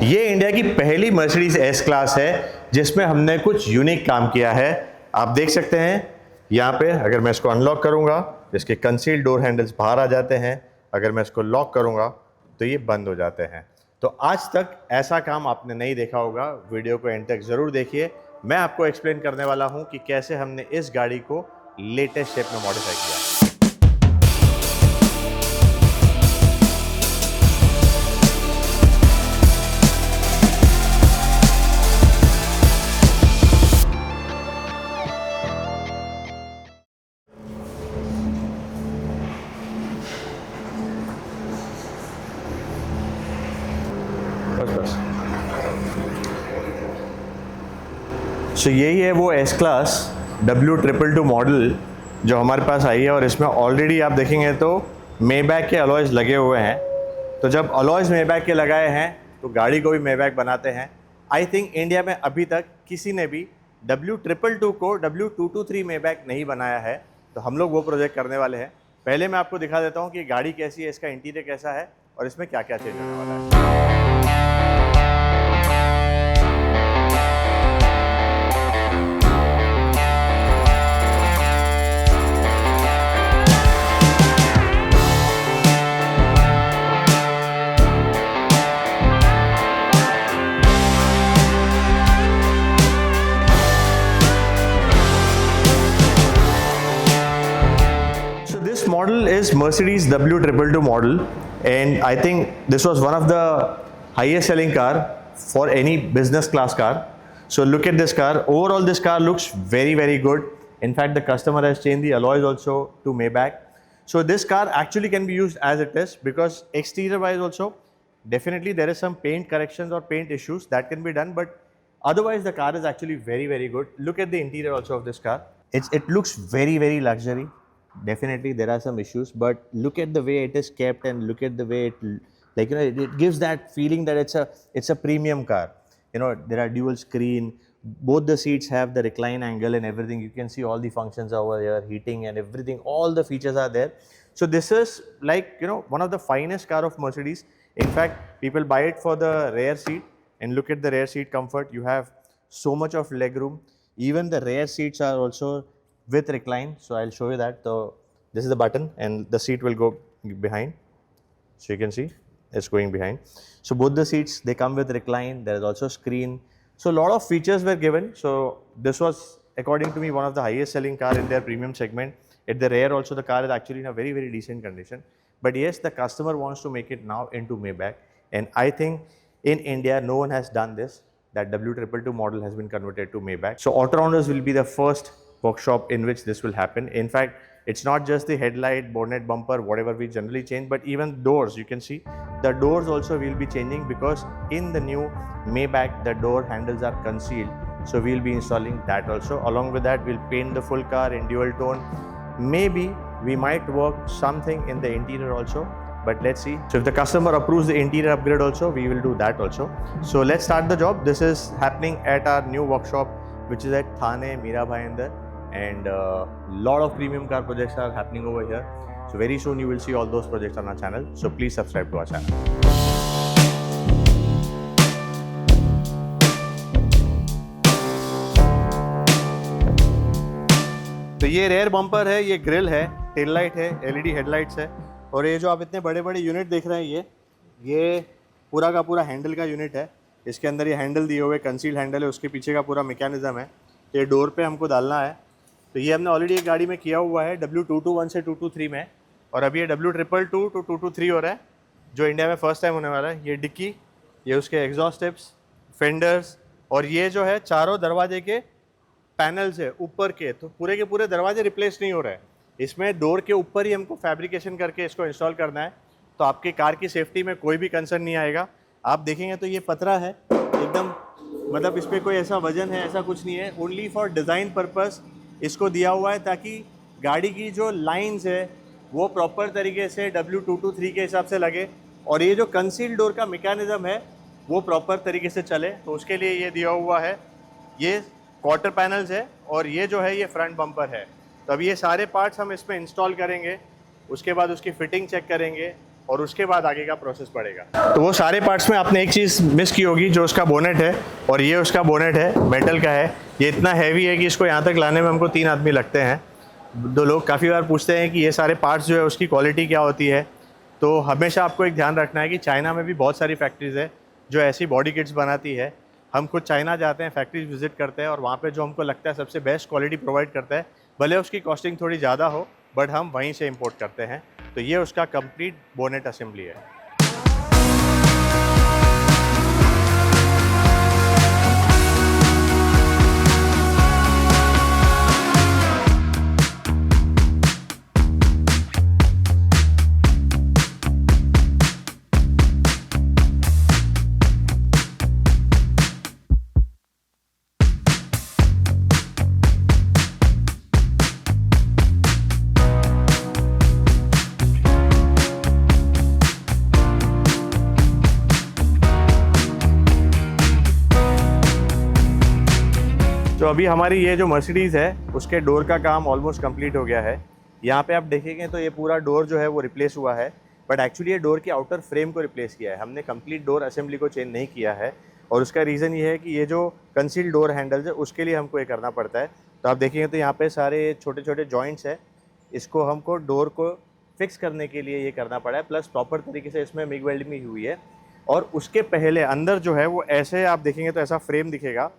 ये इंडिया की पहली मर्सिडीज एस क्लास है जिसमें हमने कुछ यूनिक काम किया है। आप देख सकते हैं यहाँ पे, अगर मैं इसको अनलॉक करूँगा इसके कंसील्ड डोर हैंडल्स बाहर आ जाते हैं। अगर मैं इसको लॉक करूँगा तो ये बंद हो जाते हैं। तो आज तक ऐसा काम आपने नहीं देखा होगा। वीडियो को एंड तक ज़रूर देखिए। मैं आपको एक्सप्लेन करने वाला हूँ कि कैसे हमने इस गाड़ी को लेटेस्ट शेप में मॉडिफाई किया। सो यही है वो एस क्लास W222 मॉडल जो हमारे पास आई है, और इसमें ऑलरेडी आप देखेंगे तो मेबैक के अलॉयज़ लगे हुए हैं। तो जब अलॉयज़ मेबैक के लगाए हैं तो गाड़ी को भी मेबैक बनाते हैं। आई थिंक इंडिया में अभी तक किसी ने भी W222 को W223 मेबैक नहीं बनाया है, तो हम लोग वो प्रोजेक्ट करने वाले हैं। पहले मैं आपको दिखा देता हूँ कि गाड़ी कैसी है, इसका इंटीरियर कैसा है और इसमें क्या क्या चेंज होने वाला है। This model is Mercedes W222 model, and I think this was one of the highest selling car for any business class car. So look at this car. Overall this car looks very good. In fact, the customer has changed the alloys also to Maybach. So this car actually can be used as it is, because exterior wise also definitely there is some paint corrections or paint issues that can be done, but otherwise the car is actually very good. Look at the interior also of this car. It looks very luxury. Definitely there are some issues, but look at the way it is kept and look at the way it gives that feeling that it's a premium car. There are dual screen, both the seats have the recline angle and everything. You can see all the functions over here, heating and everything, all the features are there. So this is like one of the finest car of Mercedes. In fact, people buy it for the rear seat, and look at the rear seat comfort. You have so much of leg room. Even the rear seats are also with recline, so I'll show you that. So this is the button and the seat will go behind, so you can see it's going behind. So both the seats, they come with recline. There is also screen, so a lot of features were given. So this was, according to me, one of the highest selling car in their premium segment. At the rear also the car is actually in a very decent condition, but yes, the customer wants to make it now into Maybach, and I think in India no one has done this. That W222 model has been converted to Maybach. So Auto Rounders will be the first workshop in which this will happen. In fact, it's not just the headlight, bonnet, bumper, whatever we generally change, but even doors. You can see the doors also will be changing, because in the new Maybach the door handles are concealed, so we'll be installing that also. Along with that, we'll paint the full car in dual tone. Maybe we might work something in the interior also, but let's see. So if the customer approves the interior upgrade also, we will do that also. So let's start the job. This is happening at our new workshop, which is at Thane, Mira Bhayandar, and lot of premium car projects are happening over here. So very soon you will see all those projects on our channel. So please subscribe to our channel. तो ये rare bumper है, ये grill है, tell light है, LED headlights है, और ये जो आप इतने बड़े यूनिट देख रहे हैं, ये पूरा का पूरा हैंडल का यूनिट है। इसके अंदर ये हैंडल दिए हुए, कंसील्ड हैंडल है, उसके पीछे का पूरा मैकेनिज्म है। ये डोर पे हमको डालना है। तो ये हमने ऑलरेडी एक गाड़ी में किया हुआ है W221 से 223 में, और अभी ये W222 to 223 हो रहा है, जो इंडिया में फर्स्ट टाइम होने वाला है। ये डिक्की, ये उसके एग्जॉस्ट टिप्स, फेंडर्स, और ये जो है चारों दरवाजे के पैनल्स है ऊपर के, तो पूरे के पूरे दरवाजे रिप्लेस नहीं हो रहे हैं। इसमें डोर के ऊपर ही हमको फैब्रिकेशन करके इसको इंस्टॉल करना है, तो आपके कार की सेफ्टी में कोई भी कंसर्न नहीं आएगा। आप देखेंगे तो ये पतरा है एकदम, मतलब इस पर कोई ऐसा वजन है ऐसा कुछ नहीं है। ओनली फॉर डिज़ाइन पर्पस इसको दिया हुआ है, ताकि गाड़ी की जो लाइंस है वो प्रॉपर तरीके से W223 के हिसाब से लगे, और ये जो कंसील्ड डोर का मैकेनिज्म है वो प्रॉपर तरीके से चले। तो उसके लिए ये दिया हुआ है। ये क्वार्टर पैनल्स है, और ये जो है ये फ्रंट बम्पर है। तो अभी ये सारे पार्ट्स हम इसमें इंस्टॉल करेंगे, उसके बाद उसकी फिटिंग चेक करेंगे, और उसके बाद आगे का प्रोसेस बढ़ेगा। तो वो सारे पार्ट्स में आपने एक चीज़ मिस की होगी, जो उसका बोनेट है, और ये उसका बोनेट है, मेटल का है। ये इतना हैवी है कि इसको यहाँ तक लाने में हमको 3 आदमी लगते हैं। 2 लोग काफ़ी बार पूछते हैं कि ये सारे पार्ट्स जो है उसकी क्वालिटी क्या होती है। तो हमेशा आपको एक ध्यान रखना है कि चाइना में भी बहुत सारी फैक्ट्रीज़ है जो ऐसी बॉडी किट्स बनाती है। हम खुद चाइना जाते हैं, फैक्ट्रीज विजिट करते हैं, और वहाँ पे जो हमको लगता है सबसे बेस्ट क्वालिटी प्रोवाइड करता है, भले उसकी कॉस्टिंग थोड़ी ज़्यादा हो, बट हम वहीं से इंपोर्ट करते हैं। तो ये उसका कंप्लीट बोनेट असेंबली है। तो अभी हमारी ये जो मर्सिडीज़ है उसके डोर का काम ऑलमोस्ट कंप्लीट हो गया है। यहाँ पे आप देखेंगे तो ये पूरा डोर जो है वो रिप्लेस हुआ है, बट एक्चुअली ये डोर की आउटर फ्रेम को रिप्लेस किया है हमने, कंप्लीट डोर असेंबली को चेंज नहीं किया है। और उसका रीज़न ये है कि ये जो कंसील डोर हैंडल्स है उसके लिए हमको ये करना पड़ता है। तो आप देखेंगे तो यहाँ पे सारे छोटे छोटे जॉइंट्स है, इसको हमको डोर को फिक्स करने के लिए ये करना पड़ा है, प्लस प्रॉपर तरीके से इसमें मिग वेल्डिंग भी हुई है। और उसके पहले अंदर जो है वो ऐसे आप देखेंगे तो ऐसा फ्रेम दिखेगा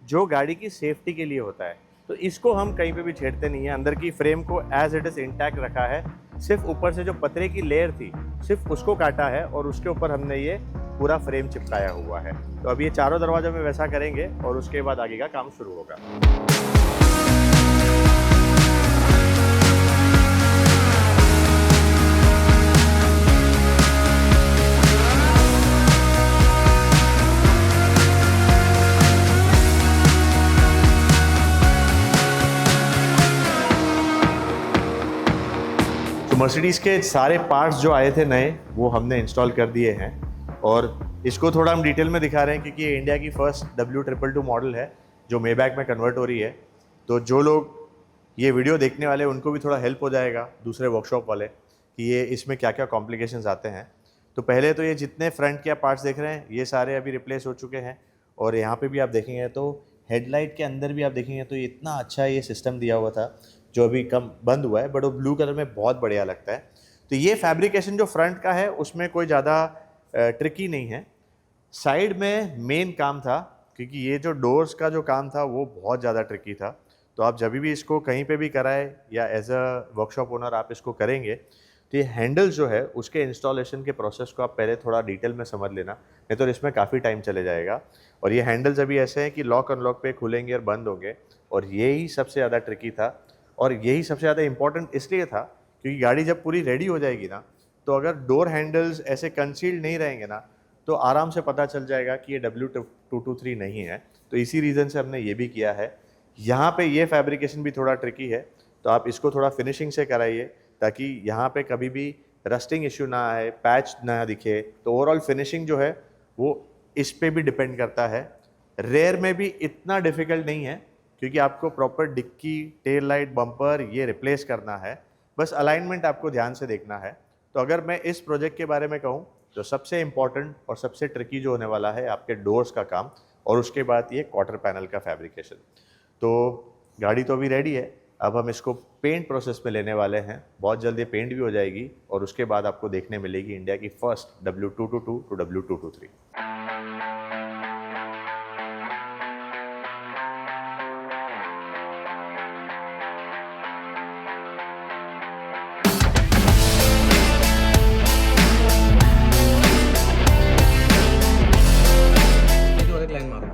जो गाड़ी की सेफ्टी के लिए होता है। तो इसको हम कहीं पे भी छेड़ते नहीं है, अंदर की फ्रेम को एज इट इज़ इंटैक्ट रखा है। सिर्फ ऊपर से जो पतरे की लेयर थी सिर्फ उसको काटा है और उसके ऊपर हमने ये पूरा फ्रेम चिपकाया हुआ है। तो अब ये चारों दरवाजों में वैसा करेंगे और उसके बाद आगे का काम शुरू होगा। मर्सिडीज़ के सारे पार्ट्स जो आए थे नए वो हमने इंस्टॉल कर दिए हैं, और इसको थोड़ा हम डिटेल में दिखा रहे हैं क्योंकि ये इंडिया की फर्स्ट W222 मॉडल है जो मेबैक में कन्वर्ट हो रही है। तो जो लोग ये वीडियो देखने वाले हैं उनको भी थोड़ा हेल्प हो जाएगा, दूसरे वर्कशॉप वाले, कि ये इसमें क्या क्या कॉम्प्लिकेशंस आते हैं। तो पहले तो ये जितने फ्रंट के पार्ट्स देख रहे हैं ये सारे अभी रिप्लेस हो चुके हैं। और यहाँ पे भी आप देखेंगे तो हेडलाइट के अंदर भी आप देखेंगे तो इतना अच्छा ये सिस्टम दिया हुआ था जो अभी कम बंद हुआ है, बट वो ब्लू कलर में बहुत बढ़िया लगता है। तो ये फैब्रिकेशन जो फ्रंट का है उसमें कोई ज़्यादा ट्रिकी नहीं है। साइड में मेन काम था क्योंकि ये जो डोर्स का जो काम था वो बहुत ज़्यादा ट्रिकी था। तो आप जब भी इसको कहीं पे भी कराए या एज अ वर्कशॉप ओनर आप इसको करेंगे तो ये हैंडल्स जो है उसके इंस्टॉलेशन के प्रोसेस को आप पहले थोड़ा डिटेल में समझ लेना, नहीं तो इसमें काफ़ी टाइम चले जाएगा। और ये हैंडल्स अभी ऐसे हैं कि लॉक अनलॉक पे खुलेंगे और बंद होंगे, और यही सबसे ज़्यादा ट्रिकी था। और यही सबसे ज़्यादा इम्पॉर्टेंट इसलिए था क्योंकि गाड़ी जब पूरी रेडी हो जाएगी ना, तो अगर डोर हैंडल्स ऐसे कंसील्ड नहीं रहेंगे ना तो आराम से पता चल जाएगा कि ये W223 नहीं है। तो इसी रीज़न से हमने ये भी किया है। यहाँ पे ये फैब्रिकेशन भी थोड़ा ट्रिकी है, तो आप इसको थोड़ा फिनिशिंग से कराइए ताकि यहाँ पे कभी भी रस्टिंग इश्यू ना आए, पैच ना दिखे। तो ओवरऑल फिनिशिंग जो है वो इस पे भी डिपेंड करता है। रेयर में भी इतना डिफ़िकल्ट नहीं है क्योंकि आपको proper dicky, tail light, bumper ये रिप्लेस करना है, बस अलाइनमेंट आपको ध्यान से देखना है। तो अगर मैं इस प्रोजेक्ट के बारे में कहूँ तो सबसे इम्पॉर्टेंट और सबसे ट्रिकी जो होने वाला है आपके डोर्स का काम, और उसके बाद ये क्वार्टर पैनल का फैब्रिकेशन। तो गाड़ी तो अभी रेडी है, अब हम इसको पेंट प्रोसेस पे लेने वाले हैं। बहुत जल्दी पेंट भी हो जाएगी और उसके बाद आपको देखने मिलेगी इंडिया की फर्स्ट W222 टू W223।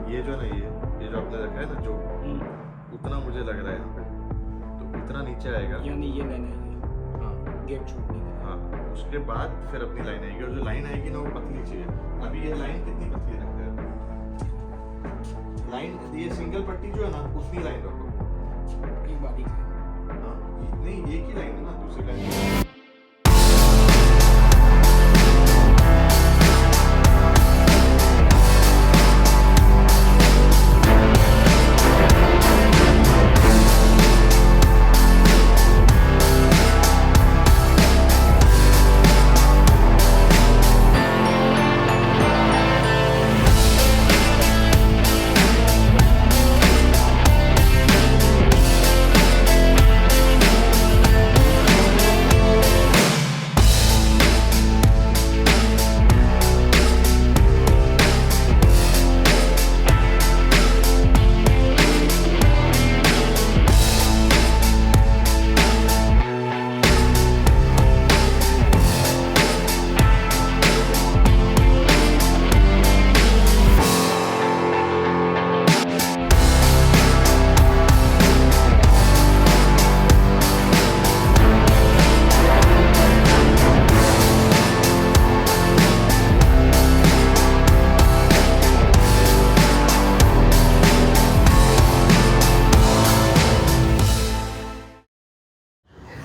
ये जो नहीं है, ये जो आपने रखा है ना, जो उतना मुझे लग रहा है यहाँ पे, तो इतना नीचे आएगा, यानी ये लाइन आएगी। हाँ, गैप छूटने का। हाँ, उसके बाद फिर अपनी लाइन आएगी, और जो लाइन आएगी ना वो पतली चाहिए। अभी ये लाइन कितनी पतली रखते हैं, लाइन ये सिंगल पट्टी जो है ना उतनी लाइन रखो। एक बारीक है। हाँ, नहीं एक ही लाइन है ना, दूसरी लाइन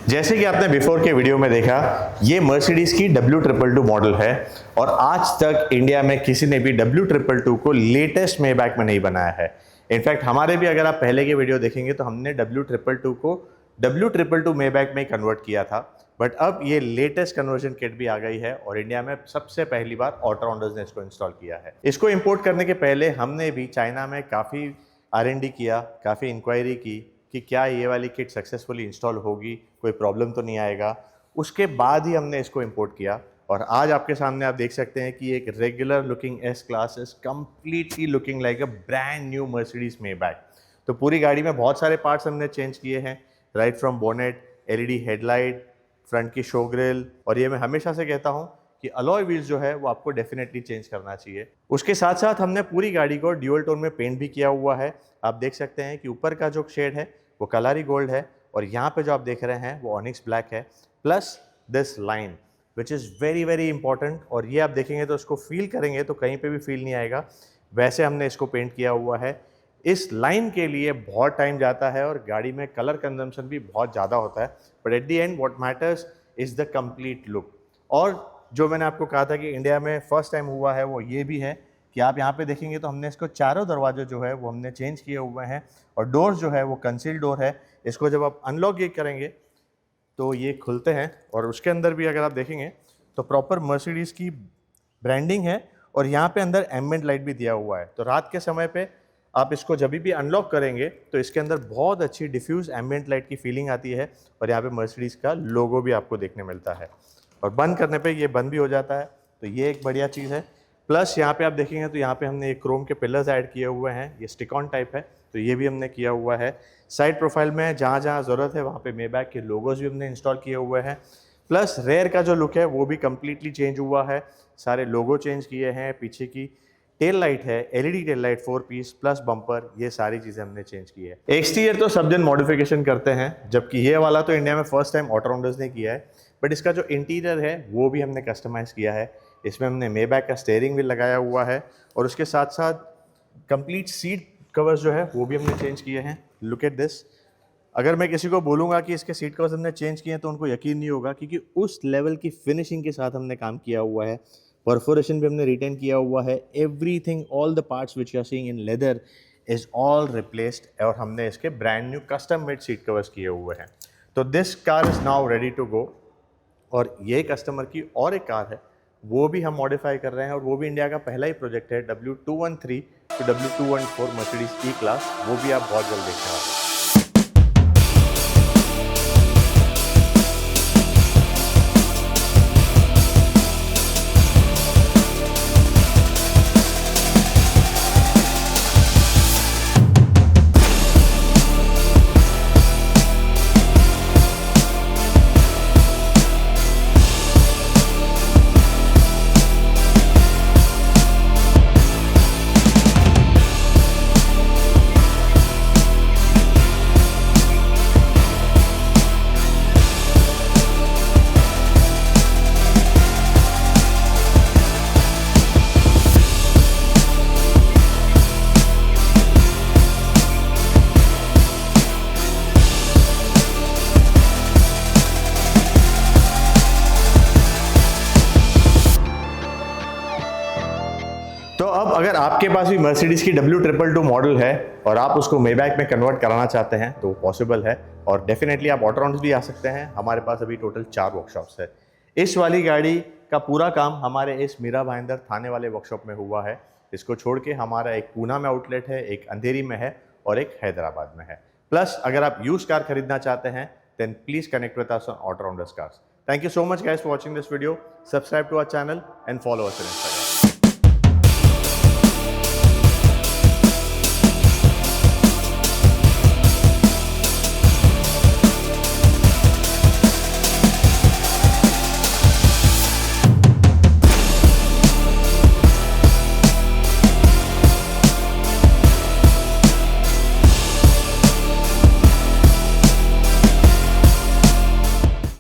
जैसे कि आपने बिफोर के वीडियो में देखा, ये मर्सिडीज की W222 मॉडल है और आज तक इंडिया में किसी ने भी W222 को लेटेस्ट मेबैक में नहीं बनाया है। इनफैक्ट हमारे भी अगर आप पहले के वीडियो देखेंगे तो हमने W222 को W222 मेबैक में कन्वर्ट किया था, बट अब ये लेटेस्ट कन्वर्जन किट भी आ गई है और इंडिया में सबसे पहली बार ऑटोरॉन्डर्स ने इसको इंस्टॉल किया है। इसको इंपोर्ट करने के पहले हमने भी चाइना में काफ़ी R&D किया, काफ़ी इंक्वायरी की कि क्या ये वाली किट सक्सेसफुली इंस्टॉल होगी, कोई प्रॉब्लम तो नहीं आएगा। उसके बाद ही हमने इसको इंपोर्ट किया और आज आपके सामने आप देख सकते हैं कि एक regular looking S class is completely looking like a brand new Mercedes Maybach. तो पूरी गाड़ी में बहुत सारे पार्ट्स हमने चेंज किए हैं, right from bonnet, LED headlight, front की शो ग्रिल, और ये मैं हमेशा से कहता हूँ कि अलॉय व्हील्स जो है वो आपको डेफिनेटली चेंज करना चाहिए। उसके साथ साथ हमने पूरी गाड़ी को ड्यूअल टोन में पेंट भी किया हुआ है। आप देख सकते हैं कि ऊपर का जो शेड है वो कलारी गोल्ड है और यहाँ पे जो आप देख रहे हैं वो ऑनिक्स ब्लैक है, plus this line which is very very important. और ये आप देखेंगे तो इसको फील करेंगे तो कहीं पे भी फील नहीं आएगा, वैसे हमने इसको पेंट किया हुआ है। इस लाइन के लिए बहुत टाइम जाता है और गाड़ी में कलर कंजम्पशन भी बहुत ज़्यादा होता है, but at the end what matters is the complete look. और जो मैंने आपको कहा था कि इंडिया में फर्स्ट टाइम हुआ है वो ये भी है कि आप यहाँ पे देखेंगे तो हमने इसको चारों दरवाजे जो है वो हमने चेंज किए हुए हैं और डोर्स जो है वो कंसील डोर है। इसको जब आप अनलॉक ये करेंगे तो ये खुलते हैं और उसके अंदर भी अगर आप देखेंगे तो प्रॉपर मर्सिडीज़ की ब्रांडिंग है और यहाँ पे अंदर एम्बिएंट लाइट भी दिया हुआ है। तो रात के समय पे आप इसको जब भी अनलॉक करेंगे तो इसके अंदर बहुत अच्छी डिफ्यूज एम्बिएंट लाइट की फीलिंग आती है और यहाँ पे मर्सिडीज़ का लोगो भी आपको देखने मिलता है और बंद करने पे ये बंद भी हो जाता है, तो ये एक बढ़िया चीज़ है। प्लस यहाँ पे आप देखेंगे तो यहाँ पे हमने एक क्रोम के पिलर्स ऐड किए हुए हैं, ये स्टिक ऑन टाइप है तो ये भी हमने किया हुआ है। साइड प्रोफाइल में जहाँ जहाँ ज़रूरत है वहाँ पे मेबैक के लोगोज भी हमने इंस्टॉल किए हुए हैं। प्लस रेयर का जो लुक है वो भी कम्प्लीटली चेंज हुआ है, सारे लोगो चेंज किए हैं। पीछे की टेल लाइट है, LED tail light 4 piece plus bumper, ये सारी चीज़ें हमने चेंज की है। एक्सटीरियर तो सब जन मॉडिफिकेशन करते हैं, जबकि ये वाला तो इंडिया में फर्स्ट टाइम ऑटोरॉन्डर्स ने किया है, बट इसका जो इंटीरियर है वो भी हमने कस्टमाइज़ किया है। इसमें हमने मेबैक का स्टीयरिंग भी लगाया हुआ है और उसके साथ साथ कंप्लीट सीट कवर्स जो है वो भी हमने चेंज किए हैं। Look at this. अगर मैं किसी को बोलूँगा कि इसके सीट कवर्स हमने चेंज किए हैं तो उनको यकीन नहीं होगा, क्योंकि उस लेवल की फिनिशिंग के साथ हमने काम किया हुआ है। परफोरेशन भी हमने रिटेन किया हुआ है। Everything, all the parts which you are seeing in leather is all replaced और हमने इसके brand new custom made seat covers किए हुए हैं। तो this car is now ready to go. और ये कस्टमर की और एक कार है वो भी हम मॉडिफाई कर रहे हैं और वो भी इंडिया का पहला ही प्रोजेक्ट है, W213 to W214 Mercedes E class. वो भी आप बहुत जल्द देखने वाले हैं। तो अब अगर आपके पास भी मर्सिडीज़ की W222 मॉडल है और आप उसको मेबैक में कन्वर्ट कराना चाहते हैं तो पॉसिबल है और डेफिनेटली आप ऑटोरॉन्ड्स भी आ सकते हैं। हमारे पास अभी टोटल 4 वर्कशॉप्स है। इस वाली गाड़ी का पूरा काम हमारे इस मीरा भाईंदर थाने वाले वर्कशॉप में हुआ है। इसको छोड़ के हमारा एक पूना में आउटलेट है, एक अंधेरी में है और एक हैदराबाद में है। प्लस अगर आप यूज कार खरीदना चाहते हैं then please connect with us on ऑटोरॉन्डर्स cars. Thank you so much guys for watching this video. Subscribe to our channel and follow us on Instagram.